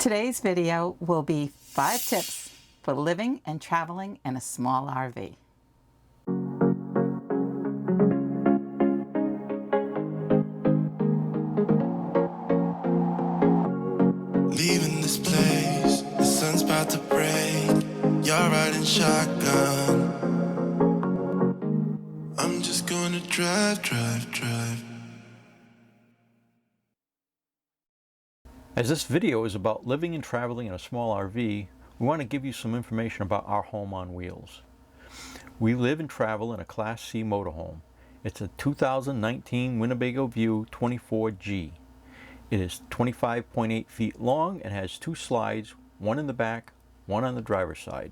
Today's video will be 5 tips for living and traveling in a small RV. Leaving this place, the sun's about to break. You're riding shotgun. I'm just gonna drive. As this video is about living and traveling in a small RV, we want to give you some information about our home on wheels. We live and travel in a Class C motorhome. It's a 2019 Winnebago View 24G. It is 25.8 feet long and has 2 slides, one in the back, one on the driver's side.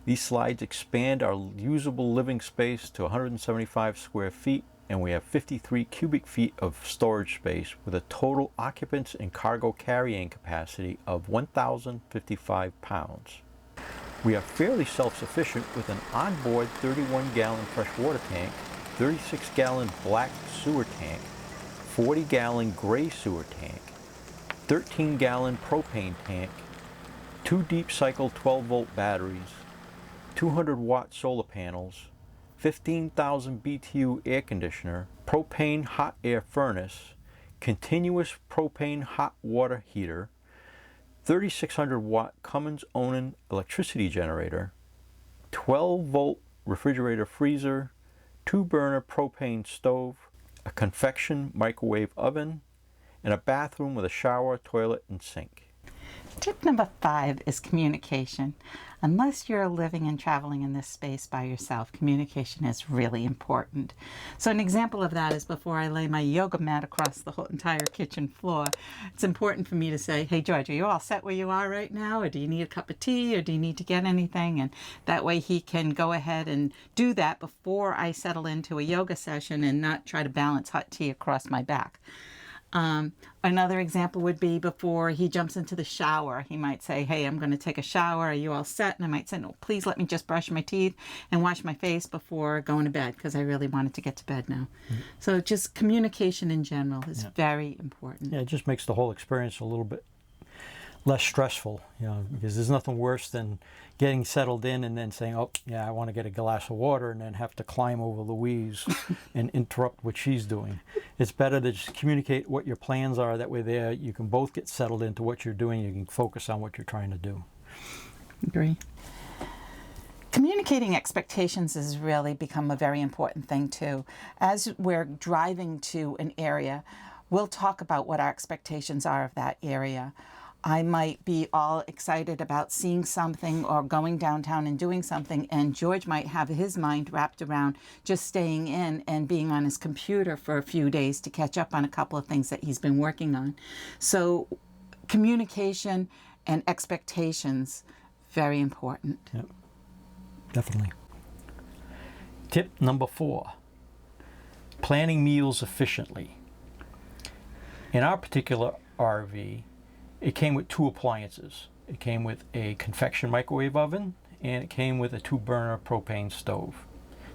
These slides expand our usable living space to 175 square feet, and we have 53 cubic feet of storage space with a total occupants and cargo carrying capacity of 1,055 pounds. We are fairly self-sufficient with an onboard 31-gallon freshwater tank, 36-gallon black sewer tank, 40-gallon gray sewer tank, 13-gallon propane tank, 2 deep cycle 12-volt batteries, 200-watt solar panels, 15,000 BTU air conditioner, propane hot air furnace, continuous propane hot water heater, 3,600 watt Cummins Onan electricity generator, 12-volt refrigerator freezer, 2-burner propane stove, a convection microwave oven, and a bathroom with a shower, toilet, and sink. Tip number 5 is communication. Unless you're living and traveling in this space by yourself, communication is really important. So an example of that is before I lay my yoga mat across the whole entire kitchen floor, it's important for me to say, hey George, are you all set where you are right now? Or do you need a cup of tea? Or do you need to get anything? And that way he can go ahead and do that before I settle into a yoga session and not try to balance hot tea across my back. Another example would be before he jumps into the shower. He might say, hey, I'm going to take a shower. Are you all set? And I might say, no, please let me just brush my teeth and wash my face before going to bed because I really wanted to get to bed now. So just communication in general is very important. Yeah, it just makes the whole experience a little bit less stressful, because there's nothing worse than getting settled in and then saying, oh, yeah, I want to get a glass of water, and then have to climb over Louise and interrupt what she's doing. It's better to just communicate what your plans are. That way there you can both get settled into what you're doing. You can focus on what you're trying to do. Agree. Communicating expectations has really become a very important thing too. As we're driving to an area, we'll talk about what our expectations are of that area. I might be all excited about seeing something or going downtown and doing something, and George might have his mind wrapped around just staying in and being on his computer for a few days to catch up on a couple of things that he's been working on. So communication and expectations, very important. Yep, definitely. Tip number 4, planning meals efficiently. In our particular RV, it came with 2 appliances. It came with a convection microwave oven, and it came with a 2-burner propane stove.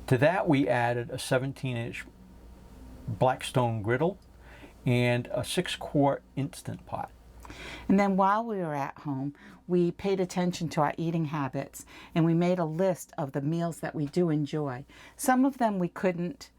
To that we added a 17-inch Blackstone griddle and a 6-quart Instant Pot. And then while we were at home, we paid attention to our eating habits, and we made a list of the meals that we do enjoy. Some of them we couldn't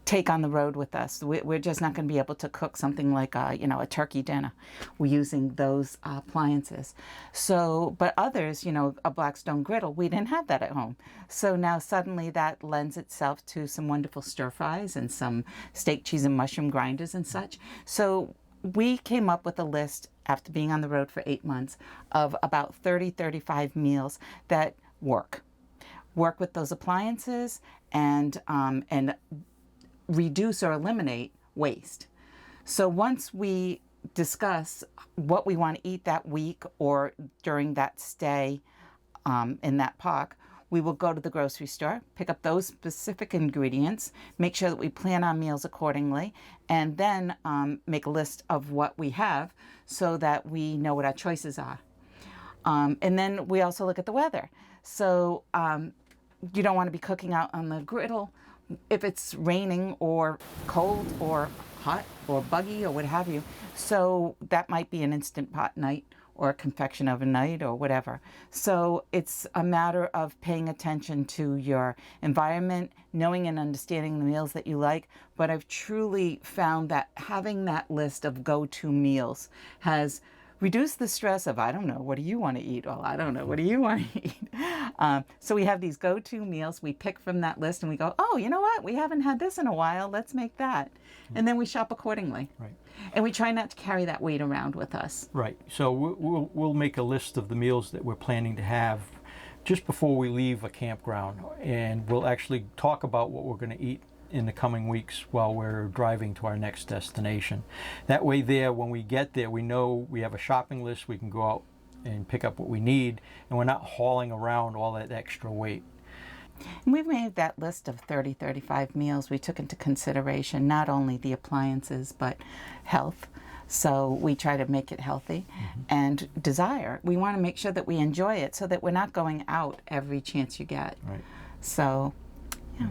take on the road with us. We're just not going to be able to cook something like a turkey dinner. We're using those appliances. So, but others, a Blackstone griddle, we didn't have that at home. So now suddenly that lends itself to some wonderful stir fries and some steak, cheese, and mushroom grinders and such. So we came up with a list after being on the road for 8 months of about 35 meals that work with those appliances and reduce or eliminate waste. So once we discuss what we want to eat that week or during that stay in that park, we will go to the grocery store, pick up those specific ingredients, make sure that we plan our meals accordingly, and then make a list of what we have so that we know what our choices are. And then we also look at the weather. So you don't want to be cooking out on the griddle if it's raining or cold or hot or buggy or what have you. So that might be an Instant Pot night or a confection overnight or whatever. So it's a matter of paying attention to your environment, knowing and understanding the meals that you like. But I've truly found that having that list of go-to meals has reduce the stress of, I don't know, what do you want to eat? Well, I don't know, what do you want to eat? So we have these go-to meals. We pick from that list and we go, oh, you know what? We haven't had this in a while. Let's make that. And then we shop accordingly. Right. And we try not to carry that weight around with us. Right. So we'll make a list of the meals that we're planning to have just before we leave a campground. And we'll actually talk about what we're going to eat in the coming weeks while we're driving to our next destination. That way there, when we get there, we know we have a shopping list. We can go out and pick up what we need, and we're not hauling around all that extra weight. And we've made that list of 30, 35 meals. We took into consideration not only the appliances, but health. So we try to make it healthy and desire. We want to make sure that we enjoy it so that we're not going out every chance you get. Right. So, yeah.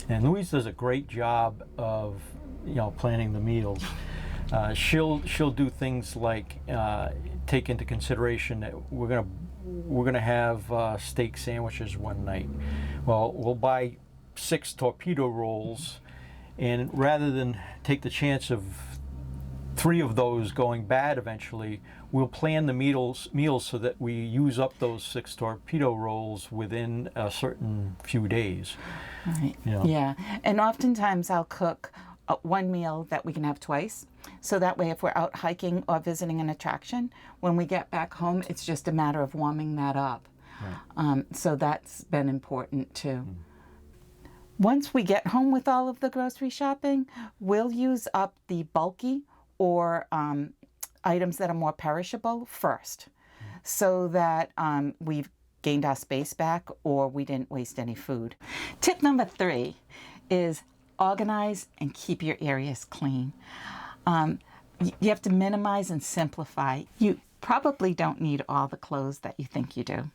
And Louise does a great job of, planning the meals. She'll do things like take into consideration that we're gonna have steak sandwiches one night. Well, we'll buy 6 torpedo rolls, and rather than take the chance of 3 of those going bad eventually, we'll plan the meals so that we use up those 6 torpedo rolls within a certain few days. Right. Yeah. And oftentimes I'll cook one meal that we can have twice. So that way, if we're out hiking or visiting an attraction, when we get back home, it's just a matter of warming that up. Right. So that's been important too. Once we get home with all of the grocery shopping, we'll use up the bulky or items that are more perishable first, so that we've gained our space back or we didn't waste any food. Tip number 3 is organize and keep your areas clean. You have to minimize and simplify. You probably don't need all the clothes that you think you do.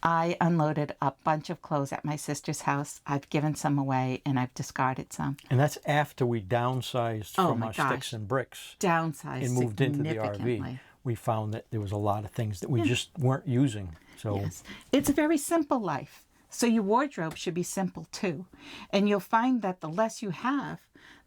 I unloaded a bunch of clothes at my sister's house. I've given some away and I've discarded some. And that's after we downsized from our sticks and bricks. Downsized and moved into the RV. We found that there was a lot of things that we just weren't using. So yes. It's a very simple life. So your wardrobe should be simple too. And you'll find that the less you have,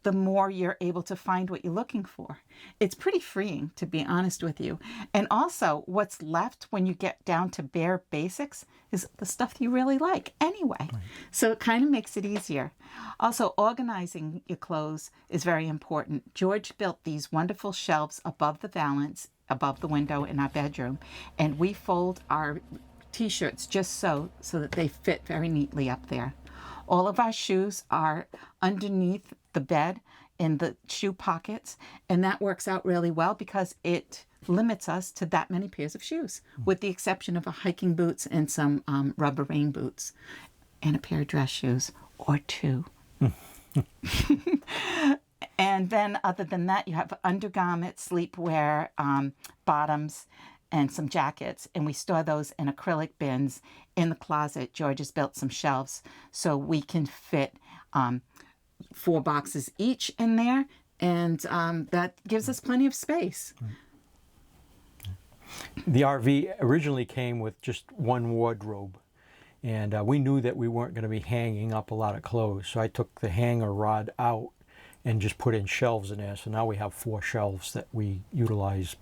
the more you're able to find what you're looking for. It's pretty freeing, to be honest with you. And also, what's left when you get down to bare basics is the stuff you really like anyway. Right. So it kind of makes it easier. Also, organizing your clothes is very important. George built these wonderful shelves above the valance, above the window in our bedroom, and we fold our t-shirts just so that they fit very neatly up there. All of our shoes are underneath the bed in the shoe pockets, and that works out really well because it limits us to that many pairs of shoes, with the exception of a hiking boots and some rubber rain boots and a pair of dress shoes or 2. And then other than that, you have undergarments, sleepwear, bottoms, and some jackets, and we store those in acrylic bins in the closet. George has built some shelves so we can fit 4 boxes each in there, and that gives us plenty of space. The RV originally came with just one wardrobe, and we knew that we weren't going to be hanging up a lot of clothes, so I took the hanger rod out and just put in shelves in there. So now we have 4 shelves that we utilize.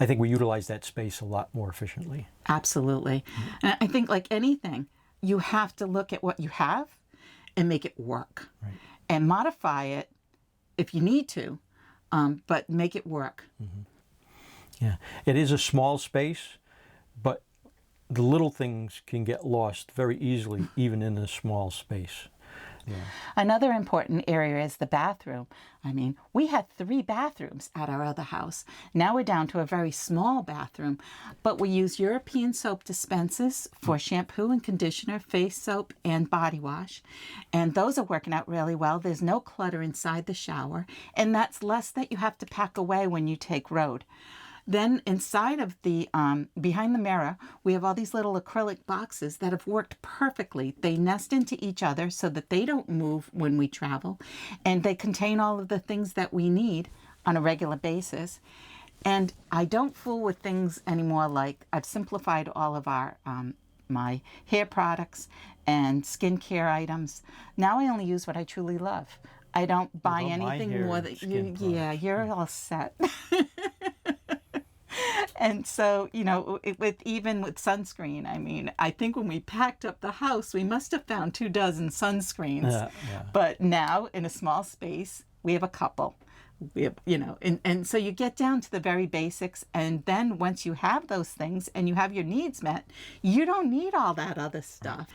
I think we utilize that space a lot more efficiently. Absolutely. And I think, like anything, you have to look at what you have and make it work. Right. And modify it if you need to, but make it work. Yeah, it is a small space, but the little things can get lost very easily, even in a small space. Yeah. Another important area is the bathroom. I mean, we had 3 bathrooms at our other house. Now we're down to a very small bathroom, but we use European soap dispensers for shampoo and conditioner, face soap, and body wash. And those are working out really well. There's no clutter inside the shower, and that's less that you have to pack away when you take road. Then inside of the, behind the mirror, we have all these little acrylic boxes that have worked perfectly. They nest into each other so that they don't move when we travel. And they contain all of the things that we need on a regular basis. And I don't fool with things anymore. Like, I've simplified all of our my hair products and skincare items. Now I only use what I truly love. I don't buy about my anything hair more and that skin yeah, products, you're all set. And so, you know, even with sunscreen, I mean, I think when we packed up the house, we must have found 24 sunscreens. Yeah. But now, in a small space, we have a couple. We have, you know, and so you get down to the very basics. And then once you have those things and you have your needs met, you don't need all that other stuff.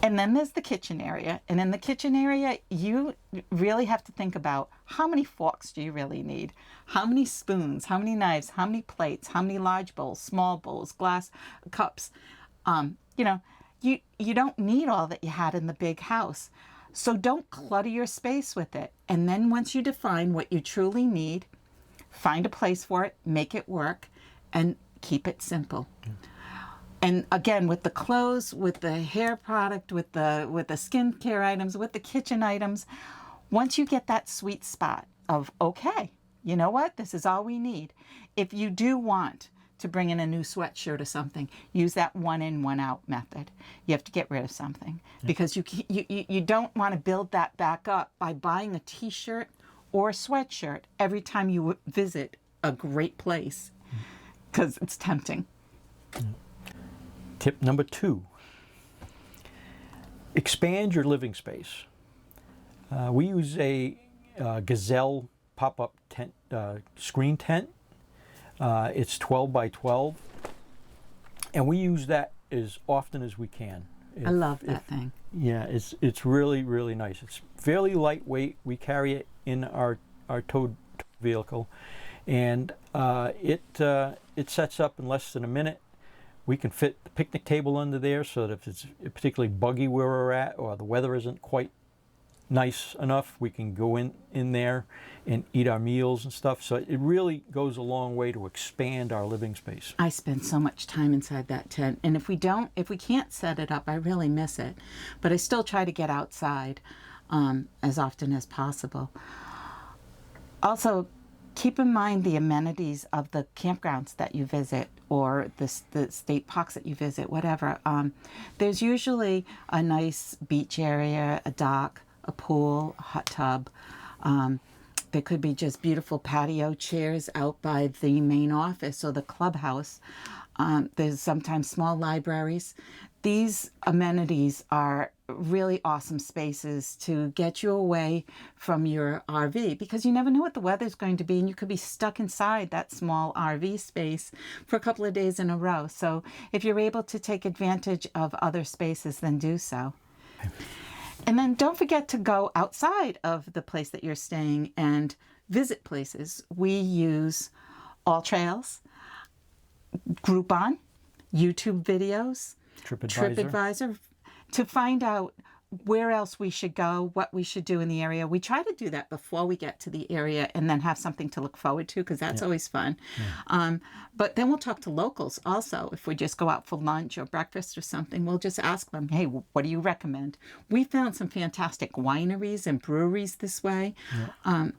And then there's the kitchen area. And in the kitchen area, you really have to think about, how many forks do you really need? How many spoons? How many knives? How many plates? How many large bowls, small bowls, glass cups? You know, you don't need all that you had in the big house. So don't clutter your space with it. And then once you define what you truly need, find a place for it, make it work, and keep it simple. And again, with the clothes, with the hair product, with the skincare items, with the kitchen items, once you get that sweet spot of, okay, you know what, this is all we need. If you do want to bring in a new sweatshirt or something, use that one in, one out method. You have to get rid of something because you don't want to build that back up by buying a t-shirt or a sweatshirt every time you visit a great place, because it's tempting. Tip number 2, expand your living space. We use a Gazelle pop-up tent, screen tent. It's 12 by 12, and we use that as often as we can. I love that thing. Yeah, it's really, really nice. It's fairly lightweight. We carry it in our towed vehicle, and it sets up in less than a minute. We can fit the picnic table under there, so that if it's particularly buggy where we're at, or the weather isn't quite nice enough, we can go in there and eat our meals and stuff. So it really goes a long way to expand our living space. I spend so much time inside that tent, and if we can't set it up, I really miss it. But I still try to get outside as often as possible. Also, keep in mind the amenities of the campgrounds that you visit, or the state parks that you visit, whatever. There's usually a nice beach area, a dock, a pool, a hot tub. There could be just beautiful patio chairs out by the main office or the clubhouse. There's sometimes small libraries. These amenities are really awesome spaces to get you away from your RV, because you never know what the weather's going to be, and you could be stuck inside that small RV space for a couple of days in a row. So if you're able to take advantage of other spaces, then do so. And then don't forget to go outside of the place that you're staying and visit places. We use All Trails, Groupon, YouTube videos, TripAdvisor to find out where else we should go, what we should do in the area. We try to do that before we get to the area and then have something to look forward to, because that's always fun. But then we'll talk to locals also. If we just go out for lunch or breakfast or something, we'll just ask them, hey, what do you recommend? We found some fantastic wineries and breweries this way. And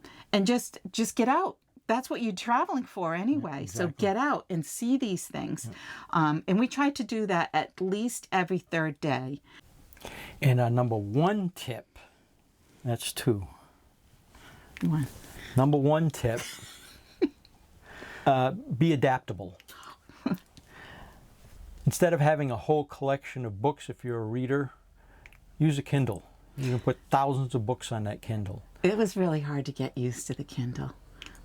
just get out. That's what you're traveling for anyway. Yeah, exactly. So get out and see these things. And we try to do that at least every third day. And our number 1 tip, that's 2. One. Number 1 tip, be adaptable. Instead of having a whole collection of books, if you're a reader, use a Kindle. You can put thousands of books on that Kindle. It was really hard to get used to the Kindle,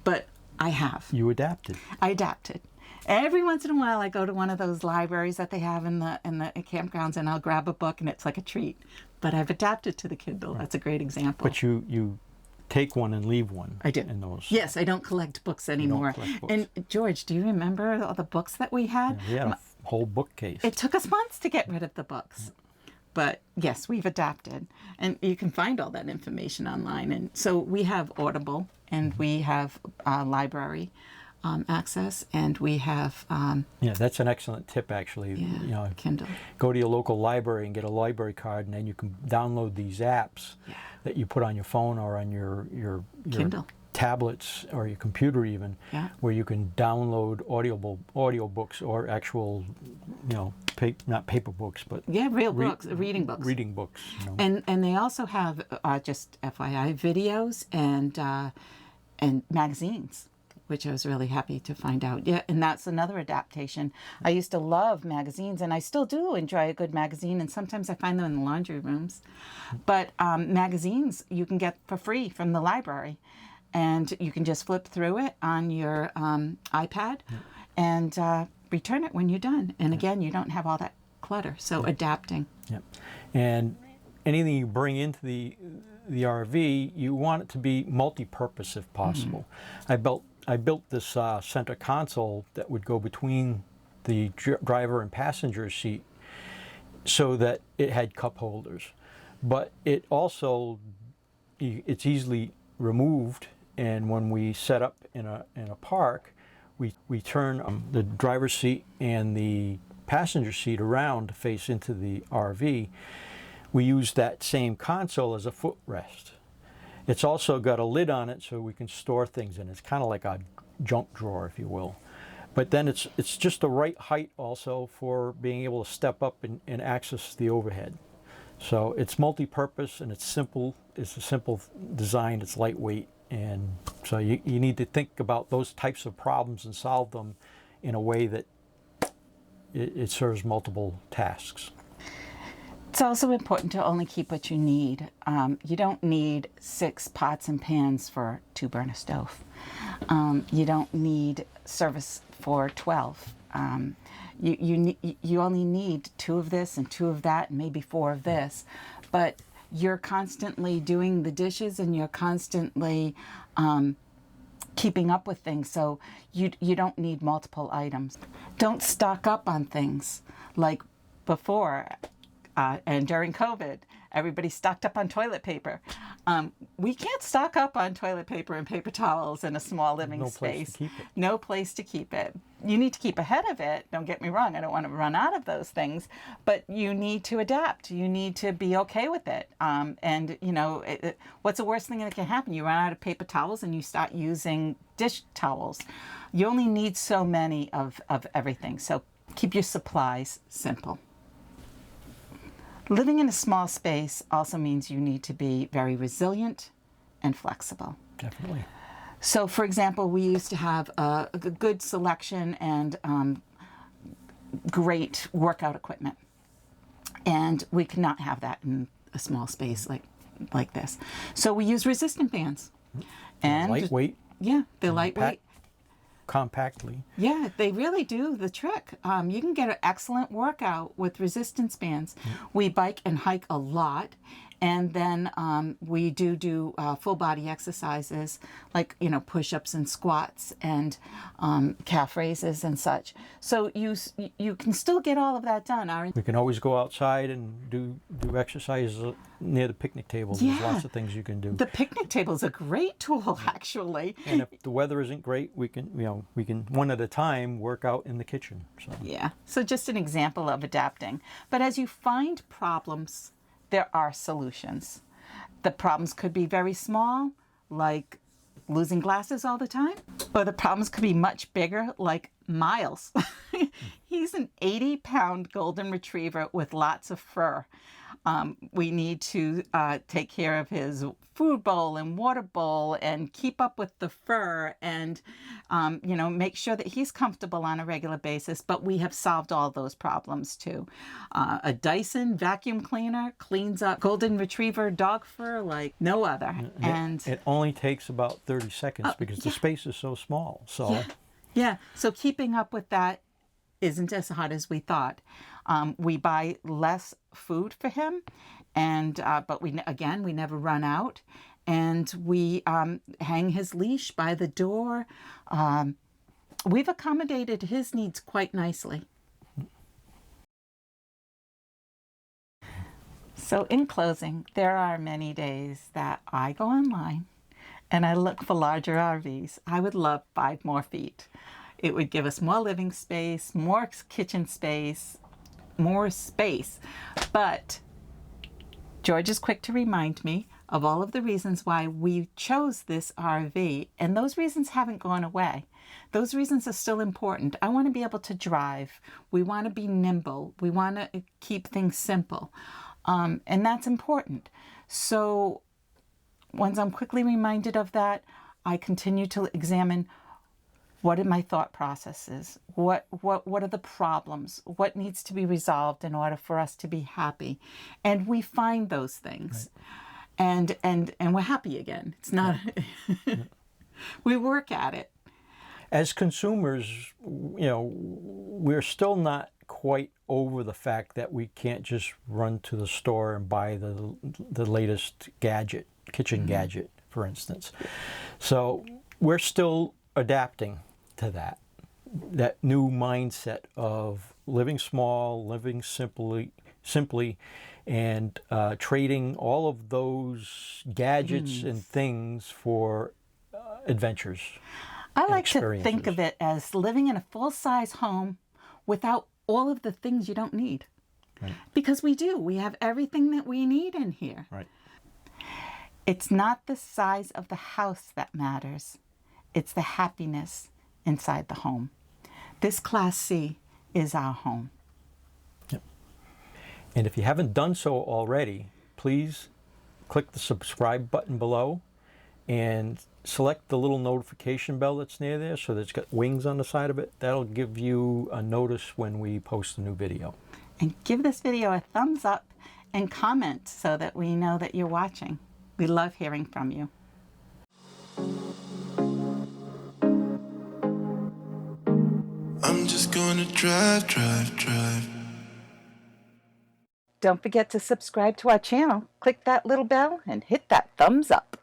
but I have. You adapted. I adapted. Every once in a while, I go to one of those libraries that they have in the campgrounds, and I'll grab a book, and it's like a treat. But I've adapted to the Kindle. That's a great example. But you take one and leave one. I do. In those. Yes, I don't collect books anymore. Collect books. And George, do you remember all the books that we had? Yeah, we had a whole bookcase. It took us months to get rid of the books. But yes, we've adapted. And you can find all that information online. And so we have Audible, and we have library access, and we have yeah, that's an excellent tip, actually. Kindle. Go to your local library and get a library card, and then you can download these apps that you put on your phone or on your Kindle. tablets or your computer even, Yeah. where you can download audio books or actual, not paper books, but Yeah, real books, reading books. Reading books. And they also have, just FYI, videos and magazines, which I was really happy to find out. Yeah, and that's another adaptation. I used to love magazines, and I still do enjoy a good magazine, and sometimes I find them in the laundry rooms. But magazines you can get for free from the library, and you can just flip through it on your iPad and return it when you're done. And again, you don't have all that clutter, so adapting. Yep. And anything you bring into the RV, you want it to be multi-purpose if possible. I built this center console that would go between the driver and passenger seat so that it had cup holders. But it also, it's easily removed, and when we set up in a park, we turn the driver's seat and the passenger seat around to face into the RV. We use that same console as a footrest. It's also got a lid on it so we can store things in. It's kind of like a junk drawer, if you will. But then it's just the right height also for being able to step up and access the overhead. So it's multi-purpose, and it's simple. It's a simple design. It's lightweight, and so you need to think about those types of problems and solve them in a way that it serves multiple tasks. It's also important to only keep what you need. You don't need 6 pots and pans for 2-burner stove. You don't need service for 12. You only need 2 of this and 2 of that and maybe 4 of this. But you're constantly doing the dishes, and you're constantly keeping up with things, so you don't need multiple items. Don't stock up on things like before. And during COVID, everybody stocked up on toilet paper. We can't stock up on toilet paper and paper towels in a small living space. No place to keep it. You need to keep ahead of it. Don't get me wrong. I don't want to run out of those things, but you need to adapt. You need to be okay with it. And what's the worst thing that can happen? You run out of paper towels and you start using dish towels. You only need so many of everything. So keep your supplies simple. Living in a small space also means you need to be very resilient and flexible. Definitely. So, for example, we used to have a good selection and great workout equipment. And we could not have that in a small space like this. So we use resistant bands. And lightweight. Yeah, they're lightweight. Compactly. Yeah, they really do the trick. You can get an excellent workout with resistance bands. We bike and hike a lot, and then we do full body exercises like push-ups and squats and calf raises and such. So you can still get all of that done. We can always go outside and do exercises near the picnic table. There's lots of things you can do. The picnic table is a great tool, actually. And if the weather isn't great, we can one at a time work out in the kitchen. So. Yeah. So just an example of adapting. But as you find problems, there are solutions. The problems could be very small, like losing glasses all the time, or the problems could be much bigger, like Miles. He's an 80-pound golden retriever with lots of fur. We need to take care of his food bowl and water bowl and keep up with the fur and, make sure that he's comfortable on a regular basis. But we have solved all those problems too. A Dyson vacuum cleaner cleans up golden retriever dog fur like no other. And it only takes about 30 seconds because the space is so small. So yeah. So keeping up with that isn't as hard as we thought. We buy less food for him, and but we never run out, and we hang his leash by the door. We've accommodated his needs quite nicely. So in closing, there are many days that I go online and I look for larger RVs. I would love 5 more feet. It would give us more living space, more kitchen space, more space. But George is quick to remind me, of all of the reasons why we chose this RV, and those reasons haven't gone away. Those reasons are still important. I want to be able to drive. We want to be nimble. We want to keep things simple. And that's important. So once I'm quickly reminded of that, I continue to examine what are my thought processes? What are the problems? What needs to be resolved in order for us to be happy? And we find those things. Right. And we're happy again. It's not, we work at it. As consumers, we're still not quite over the fact that we can't just run to the store and buy the latest gadget, kitchen gadget, for instance. So we're still adapting to that new mindset of living small, living simply, and trading all of those gadgets and things for adventures. I like to think of it as living in a full-size home without all of the things you don't need. Right. Because we do. We have everything that we need in here. Right. It's not the size of the house that matters. It's the happiness inside the home. This Class C is our home. Yep. And if you haven't done so already, please click the subscribe button below and select the little notification bell that's near there so that it's got wings on the side of it. That'll give you a notice when we post a new video. And give this video a thumbs up and comment so that we know that you're watching. We love hearing from you. I'm just gonna drive. Don't forget to subscribe to our channel. Click that little bell and hit that thumbs up.